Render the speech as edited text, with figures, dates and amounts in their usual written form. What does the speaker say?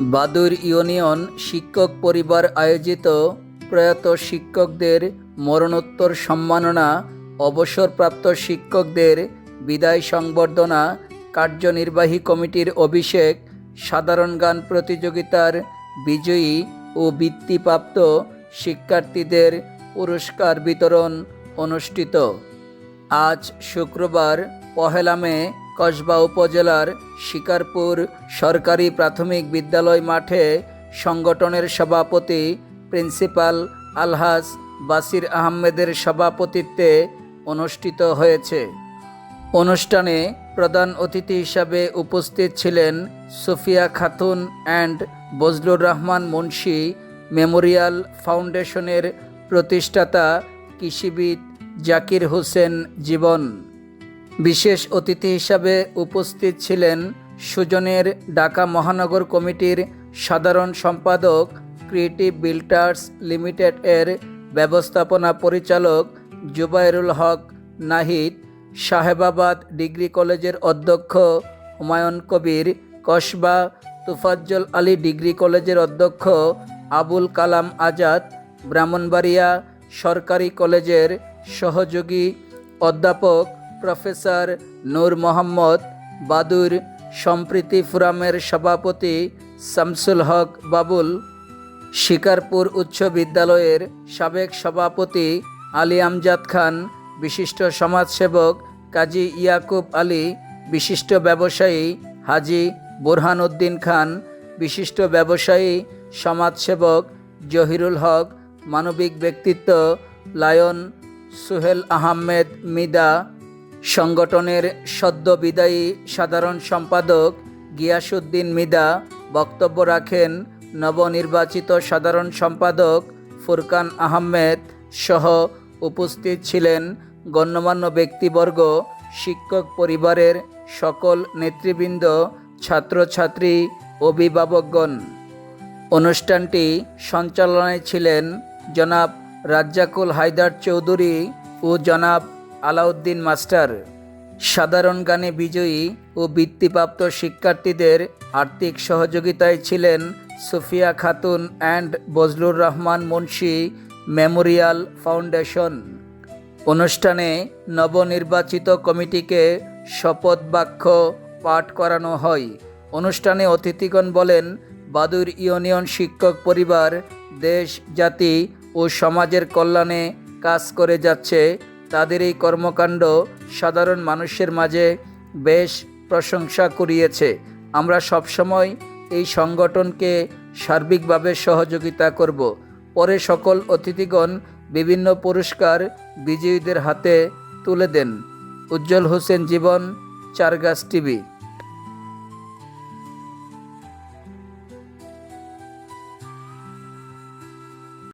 বাদুর ইউনিয়ন শিক্ষক পরিবার আয়োজিত প্রয়াত শিক্ষকদের মরণোত্তর সম্মাননা, অবসরপ্রাপ্ত শিক্ষকদের বিদায় সংবর্ধনা, কার্যনির্বাহী কমিটির অভিষেক, সাধারণ গান প্রতিযোগিতার বিজয়ী ও বৃত্তিপ্রাপ্ত শিক্ষার্থীদের পুরস্কার বিতরণ অনুষ্ঠিত। আজ শুক্রবার 1 মে কসবা উপজেলার শিকারপুর সরকারি প্রাথমিক বিদ্যালয় মাঠে সংগঠনের সভাপতি প্রিন্সিপাল আলহাজ বাসির আহমেদের সভাপতিত্বে অনুষ্ঠিত হয়েছে। অনুষ্ঠানে প্রধান অতিথি হিসাবে উপস্থিত ছিলেন সুফিয়া খাতুন অ্যান্ড বজলুর রহমান মুন্সি মেমোরিয়াল ফাউন্ডেশনের প্রতিষ্ঠাতা কৃষিবিদ জাকির হোসেন জীবন। বিশেষ অতিথি হিসাবে উপস্থিত ছিলেন সুজনের ঢাকা মহানগর কমিটির সাধারণ সম্পাদক, ক্রিয়েটিভ বিল্ডার্স লিমিটেড এর ব্যবস্থাপনা পরিচালক জুবাইরুল হক নাহিদ, সাহেবাবাদ ডিগ্রি কলেজের অধ্যক্ষ হুমায়ুন কবির, কসবা তোফাজ্জল আলী ডিগ্রি কলেজের অধ্যক্ষ আবুল কালাম আজাদ, ব্রাহ্মণবাড়িয়া সরকারি কলেজের সহযোগী অধ্যাপক প্রফেসর নূর মোহাম্মদ, বাদুর সম্প্রীতি ফোরামের সভাপতি শামসুল হক বাবুল, শিকারপুর উচ্চ বিদ্যালয়ের সাবেক সভাপতি আলী আমজাদ খান, বিশিষ্ট সমাজসেবক কাজী ইয়াকুব আলী, বিশিষ্ট ব্যবসায়ী হাজি বুরহান উদ্দিন খান, বিশিষ্ট ব্যবসায়ী সমাজসেবক জহিরুল হক, মানবিক ব্যক্তিত্ব লায়ন সুহেল আহমেদ মিদা, সংগঠনের সদ্য বিদায়ী সাধারণ সম্পাদক গিয়াসউদ্দিন মিদা। বক্তব্য রাখেন নবনির্বাচিত সাধারণ সম্পাদক ফুরকান আহমেদ সহ উপস্থিত ছিলেন গণ্যমান্য ব্যক্তিবর্গ, শিক্ষক পরিবারের সকল নেতৃবৃন্দ, ছাত্রছাত্রী, অভিভাবকগণ। অনুষ্ঠানটি সঞ্চালনায় ছিলেন জনাব রাজ্জাকুল হায়দার চৌধুরী ও জনাব আলাউদ্দিন মাস্টার। সাধারণ গানে বিজয়ী ও বৃত্তিপ্রাপ্ত শিক্ষার্থীদের আর্থিক সহযোগিতায় ছিলেন Sufia Khatun and Bazlur Rahman Munshi Memorial foundation. অনুষ্ঠানে নবনির্বাচিত কমিটিকে শপথ বাক্য পাঠ করানো হয়। অনুষ্ঠানে অতিথিগণ বলেন, বাদুর ইউনিয়ন শিক্ষক পরিবার দেশ, জাতি ও সমাজের কল্যাণে কাজ করে যাচ্ছে। তাদের এই কর্মকাণ্ড সাধারণ মানুষের মাঝে বেশ প্রশংসা কুড়িয়েছে। আমরা সবসময় এই সংগঠনকে সার্বিকভাবে সহযোগিতা করব। পরে সকল অতিথিগণ বিভিন্ন পুরস্কার বিজয়ীদের হাতে তুলে দেন। উজ্জ্বল হোসেন জীবন, চারগাছ টিভি।